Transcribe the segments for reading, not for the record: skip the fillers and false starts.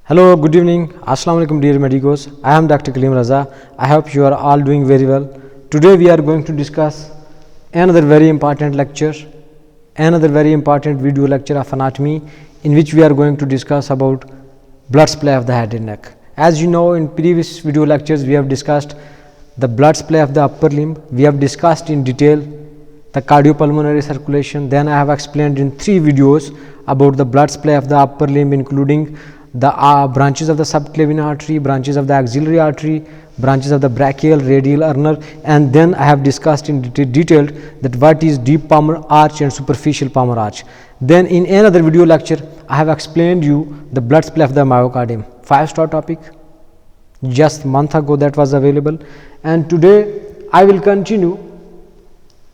Hello, good evening. Assalamu alaikum dear medicos. I am Dr. Kaleem Raza. I hope you are all doing very well. Today we are going to discuss another very important lecture, another very important video lecture of anatomy, in which we are going to discuss about blood supply of the head and neck. As you know, in previous video lectures we have discussed the blood supply of the upper limb. We have discussed in detail the cardiopulmonary circulation. Then I have explained in 3 videos about the blood supply of the upper limb, including the branches of the subclavian artery, branches of the axillary artery, branches of the brachial, radial, ulnar, and then I have discussed in detail that what is deep palmar arch and superficial palmar arch. Then in another video lecture I have explained you the blood supply of the myocardium, 5-star topic, just a month ago that was available, and today I will continue,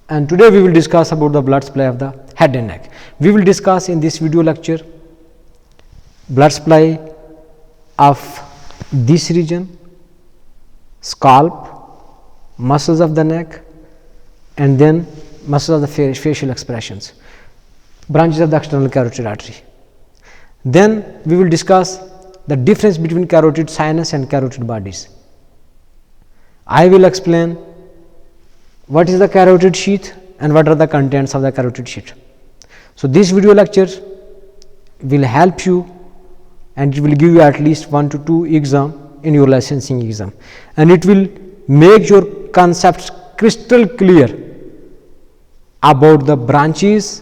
and today we will discuss about the blood supply of the head and neck. We will discuss in this video lecture blood supply of this region, scalp, muscles of the neck, and then muscles of the facial expressions, branches of the external carotid artery. Then we will discuss the difference between carotid sinus and carotid bodies. I will explain what is the carotid sheath and what are the contents of the carotid sheath. So this video lecture will help you, and it will give you at least 1 to 2 exam in your licensing exam, and it will make your concepts crystal clear about the branches,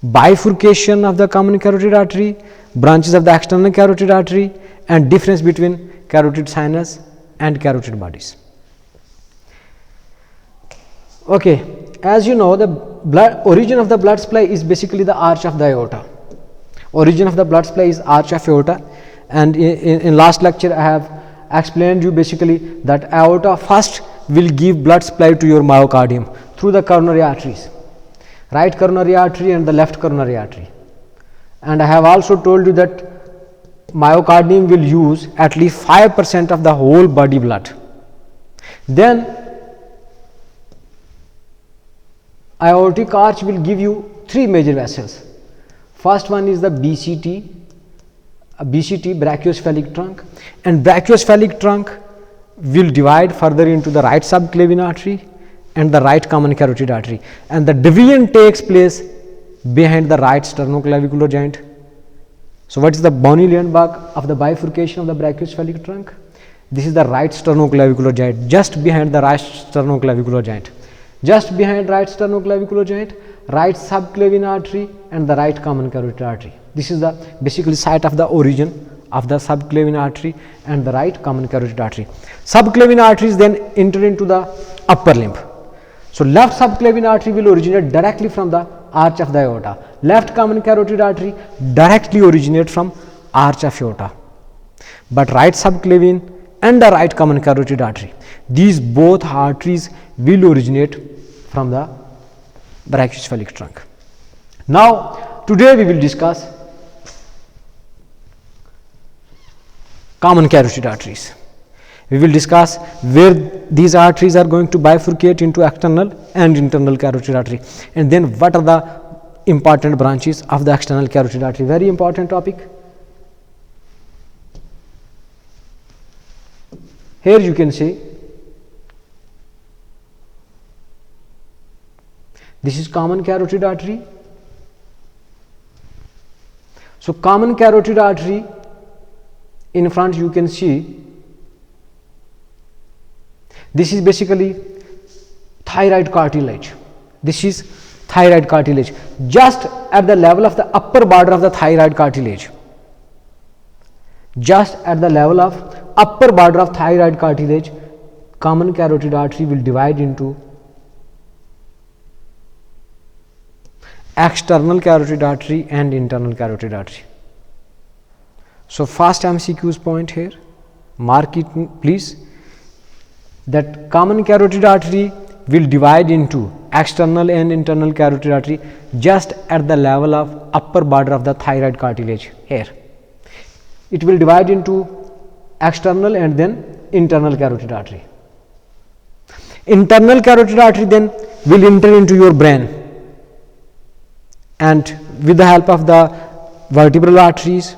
bifurcation of the common carotid artery, branches of the external carotid artery, and difference between carotid sinus and carotid bodies. Okay, as you know, the origin of the blood supply is basically the arch of the aorta. Origin of the blood supply is arch of aorta, and in last lecture I have explained you basically that aorta first will give blood supply to your myocardium through the coronary arteries, right coronary artery and the left coronary artery, and I have also told you that myocardium will use at least 5% of the whole body blood. Then aortic arch will give you 3 major vessels. First one is the BCT, brachiocephalic trunk, and brachiocephalic trunk will divide further into the right subclavian artery and the right common carotid artery, and the division takes place behind the right sternoclavicular joint. So what is the bony landmark of the bifurcation of the brachiocephalic trunk? This is the right sternoclavicular joint, just behind the right sternoclavicular joint. Just behind right sternoclavicular joint, right subclavian artery and the right common carotid artery. This is the basically site of the origin of the subclavian artery and the right common carotid artery. Subclavian arteries then enter into the upper limb. So left subclavian artery will originate directly from the arch of the aorta. Left common carotid artery directly originate from arch of aorta. But right subclavian and the right common carotid artery, these both arteries will originate from the brachiocephalic trunk. Now today we will discuss common carotid arteries. We will discuss where these arteries are going to bifurcate into external and internal carotid artery, and then what are the important branches of the external carotid artery. Very important topic. Here you can see this is common carotid artery. So common carotid artery, in front you can see this is basically thyroid cartilage. This is thyroid cartilage, just at the level of the upper border of the thyroid cartilage. Just at the level of upper border of thyroid cartilage, common carotid artery will divide into external carotid artery and internal carotid artery. So first MCQ's point here, mark it please, that common carotid artery will divide into external and internal carotid artery just at the level of upper border of the thyroid cartilage here. It will divide into external and then internal carotid artery. Internal carotid artery then will enter into your brain, and with the help of the vertebral arteries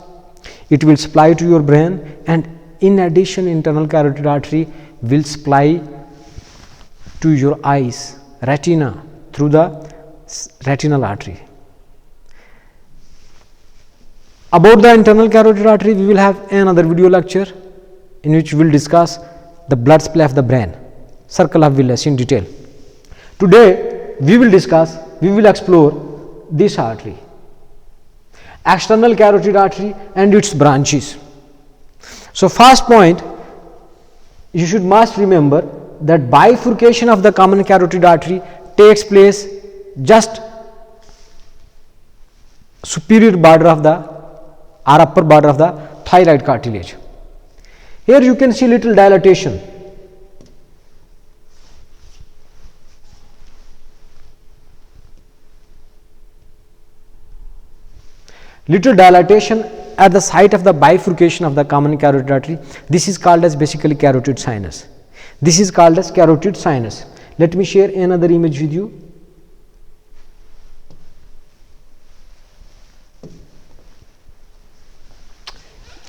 it will supply to your brain, and in addition internal carotid artery will supply to your eyes, retina, through the retinal artery. About the internal carotid artery, we will have another video lecture in which we will discuss the blood supply of the brain, circle of Willis in detail. Today we will explore this artery, external carotid artery and its branches. So first point, you must remember that bifurcation of the common carotid artery takes place just superior border of the or upper border of the thyroid cartilage. Here you can see little dilatation. Little dilatation at the site of the bifurcation of the common carotid artery. This is called as basically carotid sinus. This is called as carotid sinus. Let me share another image with you.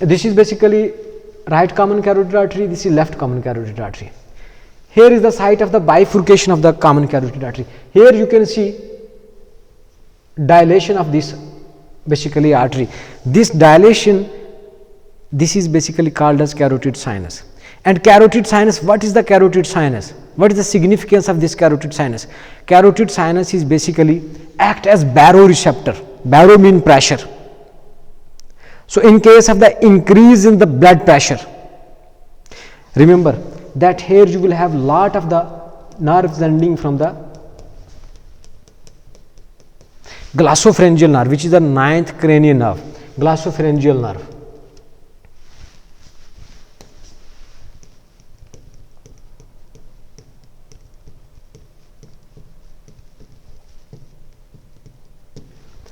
This is basically right common carotid artery, this is left common carotid artery. Here is the site of the bifurcation of the common carotid artery. Here you can see dilation of this basically artery. This dilation, this is basically called as carotid sinus. And carotid sinus, what is the carotid sinus? What is the significance of this carotid sinus? Carotid sinus is basically act as baroreceptor. Baro means pressure. So in case of the increase in the blood pressure, remember that here you will have lot of the nerves ending from the glossopharyngeal nerve, which is the 9th cranial nerve, glossopharyngeal nerve.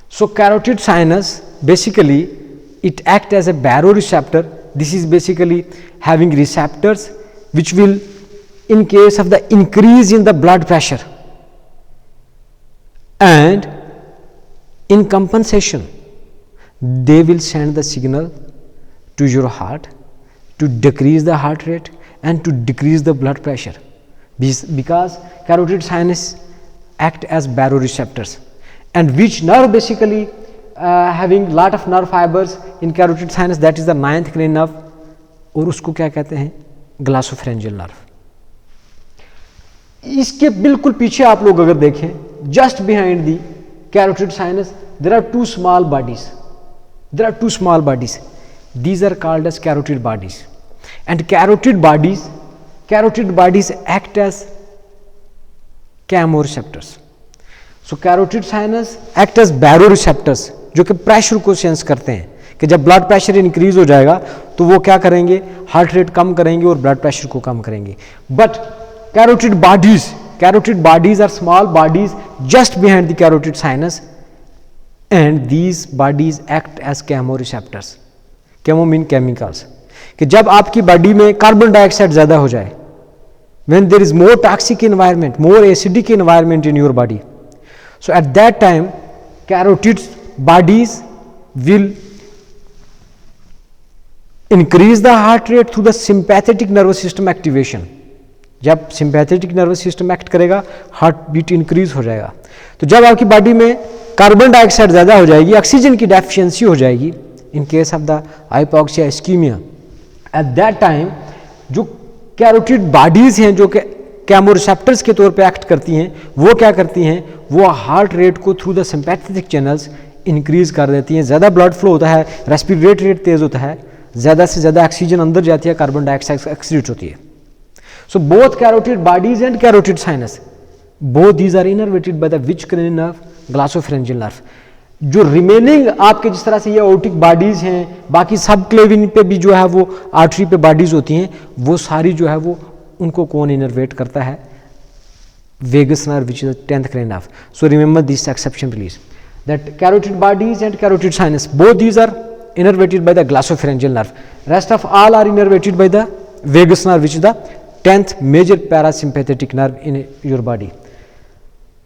So carotid sinus basically it acts as a baroreceptor. This is basically having receptors which will, in case of the increase in the blood pressure and in compensation, they will send the signal to your heart to decrease the heart rate and to decrease the blood pressure, because carotid sinus act as baroreceptors. And which nerve basically having lot of nerve fibers in carotid sinus, that is the 9th cranial nerve, और उसको क्या कहते हैं, ग्लासोफेरेंजियल nerve. इसके बिल्कुल पीछे आप लोग अगर देखें, just behind the carotid sinus, there are two small bodies. These are called as carotid bodies. And carotid bodies act as chemoreceptors. So carotid sinus act as baroreceptors, जो कि प्रेशर को सेंस करते हैं कि जब ब्लड प्रेशर इंक्रीज हो जाएगा तो वो क्या करेंगे, हार्ट रेट कम करेंगे और ब्लड प्रेशर को कम करेंगे. But carotid bodies are small bodies just behind the carotid sinus, and these bodies act as chemoreceptors. Chemo mean chemicals. कि जब आपकी बॉडी में कार्बन डाइऑक्साइड ज़्यादा हो जाए, when there is more toxic environment, more acidic environment in your body, so at that time carotid bodies will increase the heart rate through the sympathetic nervous system activation. जब sympathetic nervous system act करेगा, heart beat increase हो जाएगा. तो जब आपकी body में carbon dioxide ज़्यादा हो जाएगी, ऑक्सीजन की डेफिशिएंसी हो जाएगी, in case of the hypoxia ischemia, at that time जो कैरोटिड बॉडीज़ हैं जो कैमोरिसेप्टर्स के तौर पे एक्ट करती हैं, वो क्या करती हैं, वो हार्ट रेट को through the sympathetic channels increase कर देती हैं. ज़्यादा ब्लड फ्लो होता है, रेस्पिरेटरी रेट तेज़ होता है, ज़्यादा से ज़्यादा ऑक्सीजन अंदर जाती है, कार्बन डाइऑक्साइड एक्सक्रीट होती है. So both carotid bodies and carotid sinus, both these are innervated by the which cranial nerve, glossopharyngeal nerve. जो रिमेनिंग आपके जिस तरह से ये ओटिक बॉडीज हैं, बाकी सब क्लेविन पे भी जो है वो आर्टरी पे बॉडीज होती हैं, वो सारी जो है वो उनको कौन इनर्वेट करता है, vagus nerve which is the 10th cranial nerve. So remember this exception please, that carotid bodies and carotid sinus, both these are innervated by the glossopharyngeal nerve. Rest of all are innervated by the vagus nerve, which is the 10th major parasympathetic nerve in your body.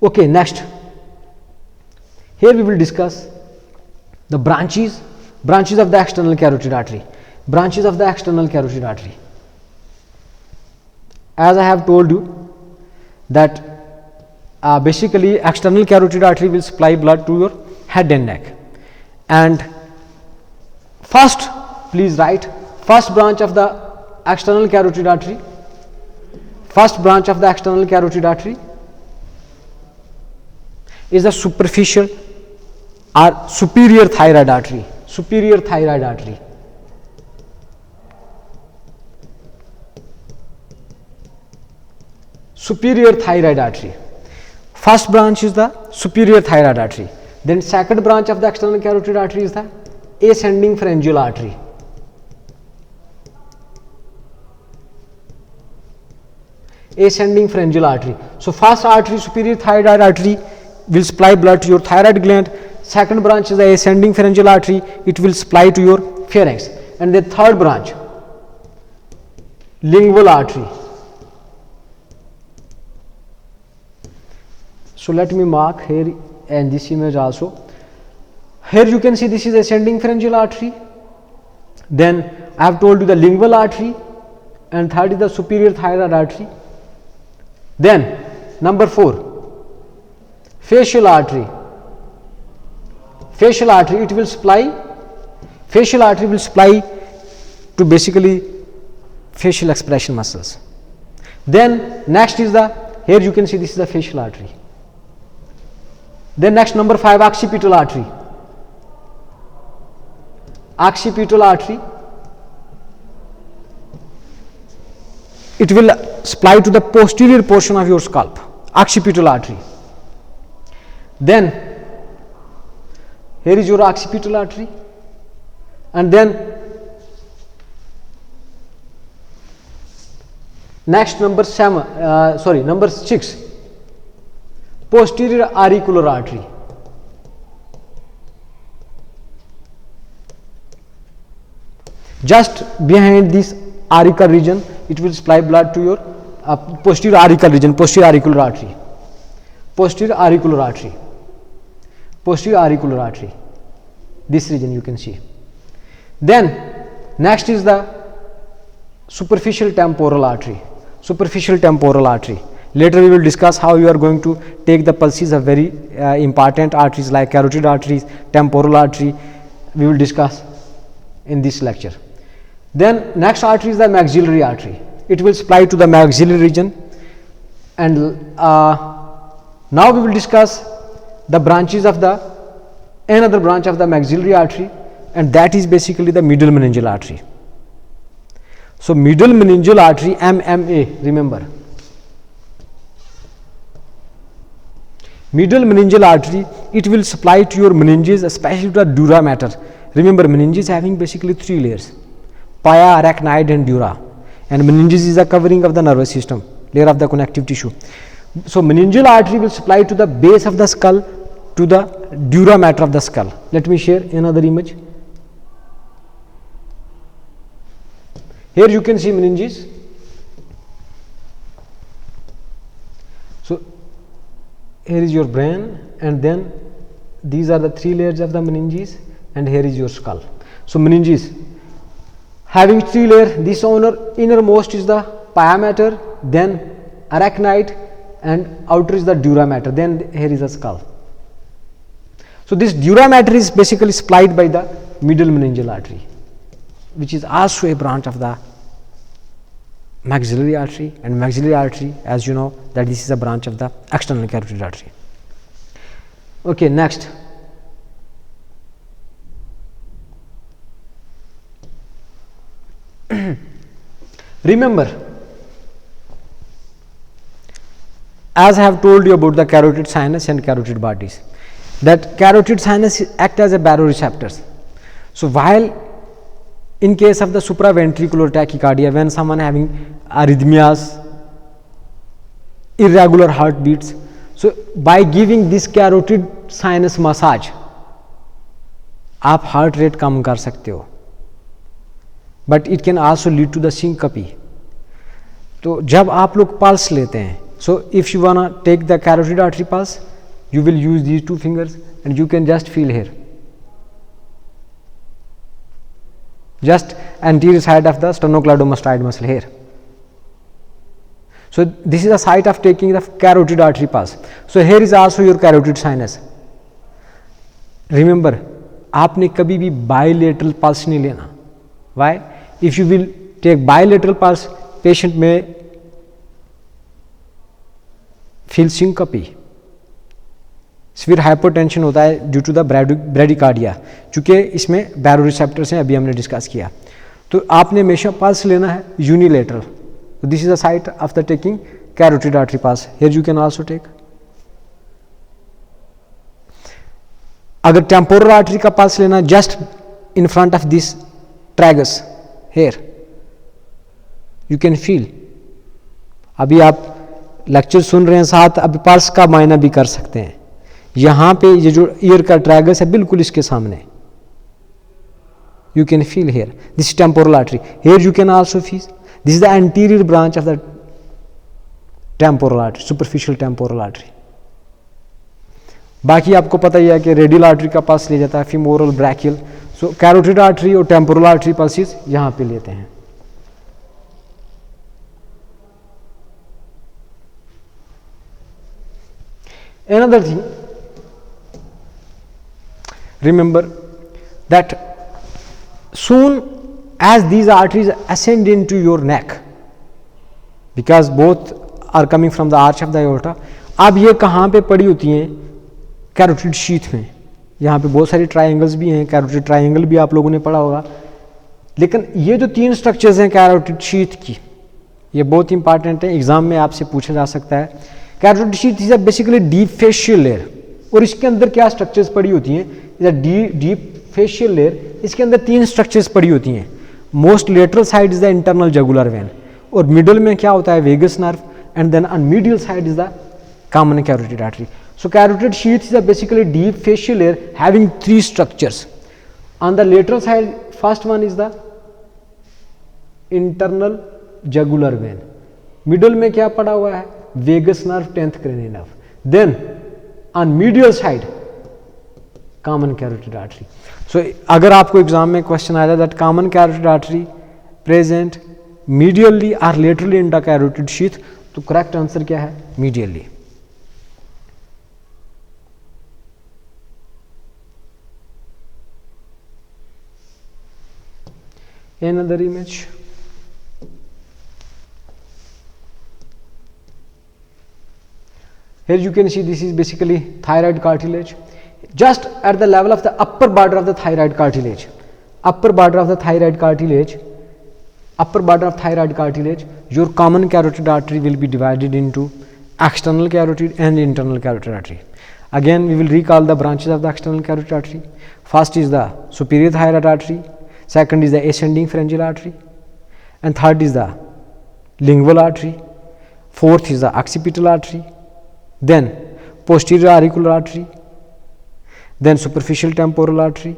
Okay, next. Here we will discuss the branches Branches of the external carotid artery. Branches of the external carotid artery. As I have told you that basically external carotid artery will supply blood to your head and neck. And first, please write, first branch of the external carotid artery. First branch of the external carotid artery is the superficial or superior thyroid artery. Superior thyroid artery. Superior thyroid artery. First branch is the superior thyroid artery. Then second branch of the external carotid artery is the ascending pharyngeal artery. Ascending pharyngeal artery. So first artery, superior thyroid artery, will supply blood to your thyroid gland. Second branch is the ascending pharyngeal artery, it will supply to your pharynx. And the third branch, lingual artery. So let me mark here and this image also. Here you can see this is ascending pharyngeal artery. Then I have told you the lingual artery, and third is the superior thyroid artery. Then number 4, facial artery. Facial artery, it will supply, facial artery will supply to basically facial expression muscles. Then next is the, here you can see this is the facial artery. Then next number 5, occipital artery. Occipital artery, it will supply to the posterior portion of your scalp, occipital artery. Then here is your occipital artery, and then next number 6, posterior auricular artery. Just behind this auricle region, it will supply blood to your posterior auricle region, posterior auricular artery. Posterior auricular artery. Posterior auricular artery. This region you can see. Then next is the superficial temporal artery. Superficial temporal artery. Later we will discuss how you are going to take the pulses of very important arteries like carotid arteries, temporal artery. We will discuss in this lecture. Then next artery is the maxillary artery. It will supply to the maxillary region. And now we will discuss the branches of the another branch of the maxillary artery, and that is basically the middle meningeal artery. So middle meningeal artery, MMA, remember. Middle meningeal artery, it will supply to your meninges, especially to the dura mater. Remember, meninges having basically 3 layers: pia, arachnoid and dura. And meninges is a covering of the nervous system, layer of the connective tissue. So meningeal artery will supply to the base of the skull, to the dura mater of the skull. Let me share another image. Here you can see meninges. So here is your brain, and then these are the 3 layers of the meninges, and here is your skull. So meninges having 3 layers, this innermost is the pia mater, then arachnoid, and outer is the dura mater, then here is the skull. So this dura mater is basically supplied by the middle meningeal artery, which is also a branch of the maxillary artery, and maxillary artery, as you know, that this is a branch of the external carotid artery. Okay, next. Remember, as I have told you about the carotid sinus and carotid bodies, that carotid sinus act as a baroreceptors. So while in case of the supraventricular tachycardia, when someone having arrhythmias, irregular heartbeats, so by giving this carotid sinus massage, आप heart rate कम कर सकते हो, but it can also lead to the syncope. तो जब आप लोग pulse लेते हैं, so if you wanna take the carotid artery pulse, you will use these 2 fingers and you can just feel here. just anterior side of the sternocleidomastoid muscle here. So this is the site of taking the carotid artery pulse. So here is also your carotid sinus. Remember, आपने कभी भी bilateral pulse नहीं लेना. Why? If you will take bilateral pulse, patient may feel syncope. Severe hypertension होता है due to the bradycardia, चूँकि इसमें baroreceptors हैं, अभी हमने डिस्कस किया. तो आपने हमेशा पल्स लेना है unilateral. This is the site of the taking carotid artery pulse. Here you can also take. अगर टेम्पोरल आर्टरी का पल्स लेना, just in front of this tragus here you can feel. अभी आप लेक्चर सुन रहे हैं साथ, अभी पल्स का मायना भी कर सकते हैं. यहां पे ये जो ईयर का ट्रैगस है बिल्कुल इसके सामने, you can feel here. This temporal artery. Here you can also feel. This is the anterior branch of the temporal artery, superficial temporal artery. बाकी आपको पता ही है कि रेडियल आर्टरी का पल्स ले जाता है, फीमोरल, ब्रैकियल. सो कैरोटिड आर्टरी और टेम्पोरल आर्टरी पल्सेस यहां पे लेते हैं. Another thing, remember that soon as these arteries ascend into your neck, because both are coming from the arch of the aorta, अब ये कहाँ पे पड़ी होती हैं? कैरोटिड शीथ में. यहाँ पे बहुत सारी ट्राइंगल्स भी हैं, कैरोटिड ट्राइंगल भी आप लोगों ने पढ़ा होगा. लेकिन ये जो 3 स्ट्रक्चर्स हैं कैरोटिड शीथ की, ये बहुत इंपॉर्टेंट है, एग्जाम में आपसे पूछा जा सकता है. Carotid sheath is basically deep fascial layer, और इसके अंदर क्या स्ट्रक्चर्स पड़ी होती हैं? डीप फेशियल लेयर, इसके अंदर 3 स्ट्रक्चर्स पड़ी होती हैं. Most lateral side is the internal jugular vein, और मिडल में क्या होता है? Vagus nerve, and then on medial side is the common carotid artery. So carotid sheath is basically deep fascial layer having 3 structures. On the lateral side, first one is the internal jugular vein. Middle में क्या पड़ा हुआ है? Vagus nerve, 10th cranial nerve. Then on medial side common carotid artery. So अगर आपको exam में question आया that common carotid artery present medially और laterally in the carotid sheath, तो करेक्ट आंसर क्या है? Medially. Another image. Here you can see this is basically thyroid cartilage, just at the level of the upper border of the thyroid cartilage. Upper border of the thyroid cartilage, your common carotid artery will be divided into external carotid and internal carotid artery. Again, we will recall the branches of the external carotid artery. First is the superior thyroid artery, second is the ascending pharyngeal artery, and third is the lingual artery, fourth is the occipital artery, then posterior auricular artery, then superficial temporal artery,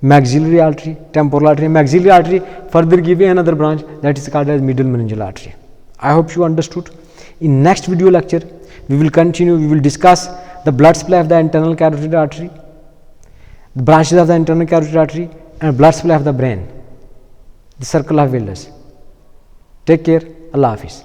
maxillary artery, temporal artery, maxillary artery further give another branch that is called as middle meningeal artery. I hope you understood. In next video lecture we will continue, we will discuss the blood supply of the internal carotid artery, the branches of the internal carotid artery, and blood supply of the brain, the circle of Willis. Take care. Allah Hafiz.